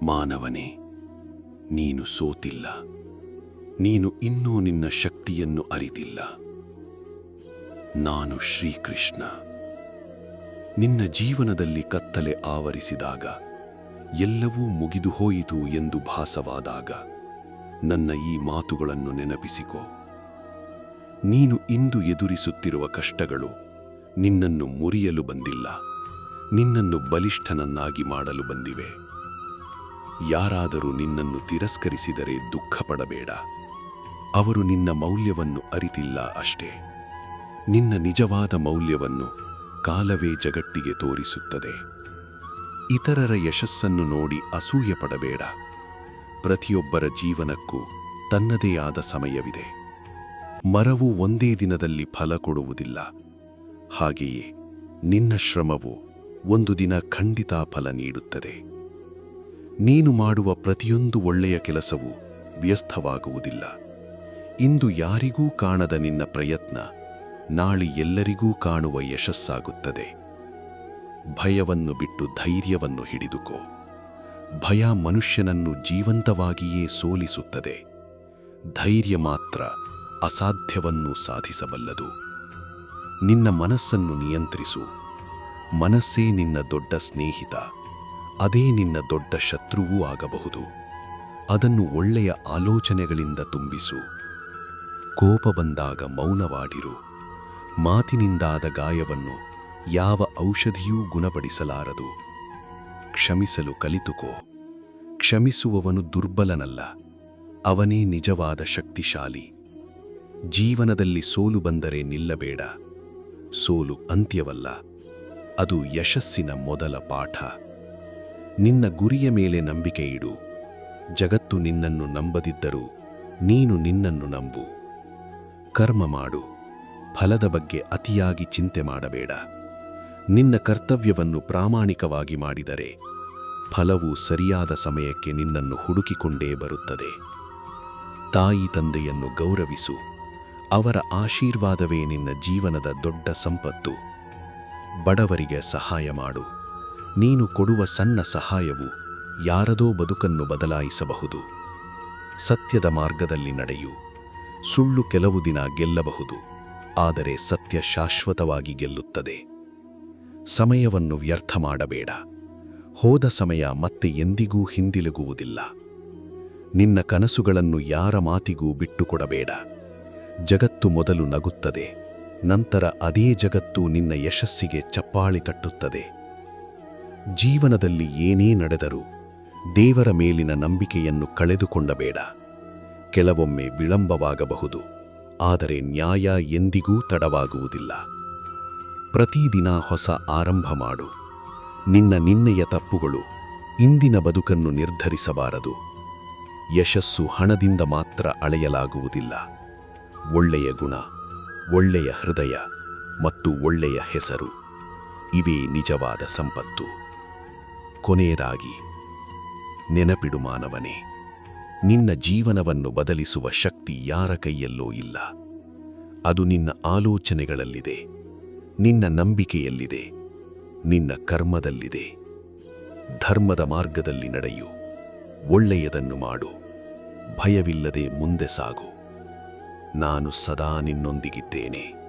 ಮಾನವನೇ, ನೀನು ಸೋತಿಲ್ಲ. ನೀನು ಇನ್ನೂ ನಿನ್ನ ಶಕ್ತಿಯನ್ನು ಅರಿತಿಲ್ಲ. ನಾನು ಶ್ರೀಕೃಷ್ಣ. ನಿನ್ನ ಜೀವನದಲ್ಲಿ ಕತ್ತಲೆ ಆವರಿಸಿದಾಗ, ಎಲ್ಲವೂ ಮುಗಿದು ಹೋಯಿತು ಎಂದು ಭಾಸವಾದಾಗ, ನನ್ನ ಈ ಮಾತುಗಳನ್ನು ನೆನಪಿಸಿಕೋ. ನೀನು ಇಂದು ಎದುರಿಸುತ್ತಿರುವ ಕಷ್ಟಗಳು ನಿನ್ನನ್ನು ಮುರಿಯಲು ಬಂದಿಲ್ಲ, ನಿನ್ನನ್ನು ಬಲಿಷ್ಠನನ್ನಾಗಿ ಮಾಡಲು ಬಂದಿವೆ. ಯಾರಾದರೂ ನಿನ್ನನ್ನು ತಿರಸ್ಕರಿಸಿದರೆ ದುಃಖಪಡಬೇಡ. ಅವರು ನಿನ್ನ ಮೌಲ್ಯವನ್ನು ಅರಿತಿಲ್ಲ ಅಷ್ಟೇ. ನಿನ್ನ ನಿಜವಾದ ಮೌಲ್ಯವನ್ನು ಕಾಲವೇ ಜಗತ್ತಿಗೆ ತೋರಿಸುತ್ತದೆ. ಇತರರ ಯಶಸ್ಸನ್ನು ನೋಡಿ ಅಸೂಯೆ ಪಡಬೇಡ. ಪ್ರತಿಯೊಬ್ಬರ ಜೀವನಕ್ಕೂ ತನ್ನದೇ ಆದ ಸಮಯವಿದೆ. ಮರವು ಒಂದೇ ದಿನದಲ್ಲಿ ಫಲ ಕೊಡುವುದಿಲ್ಲ. ಹಾಗೆಯೇ ನಿನ್ನ ಶ್ರಮವು ಒಂದು ದಿನ ಖಂಡಿತ ಫಲ ನೀಡುತ್ತದೆ. ನೀನು ಮಾಡುವ ಪ್ರತಿಯೊಂದು ಒಳ್ಳೆಯ ಕೆಲಸವೂ ವ್ಯರ್ಥವಾಗುವುದಿಲ್ಲ. ಇಂದು ಯಾರಿಗೂ ಕಾಣದ ನಿನ್ನ ಪ್ರಯತ್ನ ನಾಳೆ ಎಲ್ಲರಿಗೂ ಕಾಣುವ ಯಶಸ್ಸಾಗುತ್ತದೆ. ಭಯವನ್ನು ಬಿಟ್ಟು ಧೈರ್ಯವನ್ನು ಹಿಡಿದುಕೋ. ಭಯ ಮನುಷ್ಯನನ್ನು ಜೀವಂತವಾಗಿಯೇ ಸೋಲಿಸುತ್ತದೆ. ಧೈರ್ಯ ಮಾತ್ರ ಅಸಾಧ್ಯವನ್ನು ಸಾಧಿಸಬಲ್ಲದು. ನಿನ್ನ ಮನಸ್ಸನ್ನು ನಿಯಂತ್ರಿಸು. ಮನಸ್ಸೇ ನಿನ್ನ ದೊಡ್ಡ ಸ್ನೇಹಿತ. ಅದೇ ನಿನ್ನ ದೊಡ್ಡ ಶತ್ರುವೂ ಆಗಬಹುದು. ಅದನ್ನು ಒಳ್ಳೆಯ ಆಲೋಚನೆಗಳಿಂದ ತುಂಬಿಸು. ಕೋಪ ಬಂದಾಗ ಮೌನವಾಗಿರು. ಮಾತಿನಿಂದಾದ ಗಾಯವನ್ನು ಯಾವ ಔಷಧಿಯೂ ಗುಣಪಡಿಸಲಾರದು. ಕ್ಷಮಿಸಲು ಕಲಿತುಕೋ. ಕ್ಷಮಿಸುವವನು ದುರ್ಬಲನಲ್ಲ, ಅವನೇ ನಿಜವಾದ ಶಕ್ತಿಶಾಲಿ. ಜೀವನದಲ್ಲಿ ಸೋಲು ಬಂದರೆ ನಿಲ್ಲಬೇಡ. ಸೋಲು ಅಂತ್ಯವಲ್ಲ, ಅದು ಯಶಸ್ಸಿನ ಮೊದಲ ಪಾಠ. ನಿನ್ನ ಗುರಿಯ ಮೇಲೆ ನಂಬಿಕೆ ಇಡು. ಜಗತ್ತು ನಿನ್ನನ್ನು ನಂಬದಿದ್ದರೂ ನೀನು ನಿನ್ನನ್ನು ನಂಬು. ಕರ್ಮ ಮಾಡು. ಫಲದ ಬಗ್ಗೆ ಅತಿಯಾಗಿ ಚಿಂತೆ ಮಾಡಬೇಡ. ನಿನ್ನ ಕರ್ತವ್ಯವನ್ನು ಪ್ರಾಮಾಣಿಕವಾಗಿ ಮಾಡಿದರೆ ಫಲವು ಸರಿಯಾದ ಸಮಯಕ್ಕೆ ನಿನ್ನನ್ನು ಹುಡುಕಿಕೊಂಡೇ ಬರುತ್ತದೆ. ತಾಯಿ ತಂದೆಯನ್ನು ಗೌರವಿಸು. ಅವರ ಆಶೀರ್ವಾದವೇ ನಿನ್ನ ಜೀವನದ ದೊಡ್ಡ ಸಂಪತ್ತು. ಬಡವರಿಗೆ ಸಹಾಯ ಮಾಡು. ನೀನು ಕೊಡುವ ಸಣ್ಣ ಸಹಾಯವು ಯಾರದೋ ಬದುಕನ್ನು ಬದಲಾಯಿಸಬಹುದು. ಸತ್ಯದ ಮಾರ್ಗದಲ್ಲಿ ನಡೆಯು. ಸುಳ್ಳು ಕೆಲವು ದಿನ ಗೆಲ್ಲಬಹುದು, ಆದರೆ ಸತ್ಯ ಶಾಶ್ವತವಾಗಿ ಗೆಲ್ಲುತ್ತದೆ. ಸಮಯವನ್ನು ವ್ಯರ್ಥ ಮಾಡಬೇಡ. ಹೋದ ಸಮಯ ಮತ್ತೆ ಎಂದಿಗೂ ಹಿಂದಿರುಗುವುದಿಲ್ಲ. ನಿನ್ನ ಕನಸುಗಳನ್ನು ಯಾರ ಮಾತಿಗೂ ಬಿಟ್ಟುಕೊಡಬೇಡ. ಜಗತ್ತು ಮೊದಲು ನಗುತ್ತದೆ, ನಂತರ ಅದೇ ಜಗತ್ತು ನಿನ್ನ ಯಶಸ್ಸಿಗೆ ಚಪ್ಪಾಳಿ ತಟ್ಟುತ್ತದೆ. ಜೀವನದಲ್ಲಿ ಏನೇ ನಡೆದರೂ ದೇವರ ಮೇಲಿನ ನಂಬಿಕೆಯನ್ನು ಕಳೆದುಕೊಂಡಬೇಡ. ಕೆಲವೊಮ್ಮೆ ವಿಳಂಬವಾಗಬಹುದು, ಆದರೆ ನ್ಯಾಯ ಎಂದಿಗೂ ತಡವಾಗುವುದಿಲ್ಲ. ಪ್ರತಿದಿನ ಹೊಸ ಆರಂಭ ಮಾಡು. ನಿನ್ನೆಯ ತಪ್ಪುಗಳು ಇಂದಿನ ಬದುಕನ್ನು ನಿರ್ಧರಿಸಬಾರದು. ಯಶಸ್ಸು ಹಣದಿಂದ ಮಾತ್ರ ಅಳೆಯಲಾಗುವುದಿಲ್ಲ. ಒಳ್ಳೆಯ ಗುಣ, ಒಳ್ಳೆಯ ಹೃದಯ ಮತ್ತು ಒಳ್ಳೆಯ ಹೆಸರು ಇವೇ ನಿಜವಾದ ಸಂಪತ್ತು. ಕೊನೆಯದಾಗಿ ನೆನಪಿಡು ಮಾನವನೇ, ನಿನ್ನ ಜೀವನವನ್ನು ಬದಲಿಸುವ ಶಕ್ತಿ ಯಾರ ಕೈಯಲ್ಲೋ ಇಲ್ಲ. ಅದು ನಿನ್ನ ಆಲೋಚನೆಗಳಲ್ಲಿದೆ, ನಿನ್ನ ನಂಬಿಕೆಯಲ್ಲಿದೆ, ನಿನ್ನ ಕರ್ಮದಲ್ಲಿದೆ. ಧರ್ಮದ ಮಾರ್ಗದಲ್ಲಿ ನಡೆಯು. ಒಳ್ಳೆಯದನ್ನು ಮಾಡು. ಭಯವಿಲ್ಲದೆ ಮುಂದೆ ಸಾಗು. ನಾನು ಸದಾ ನಿನ್ನೊಂದಿಗಿದ್ದೇನೆ.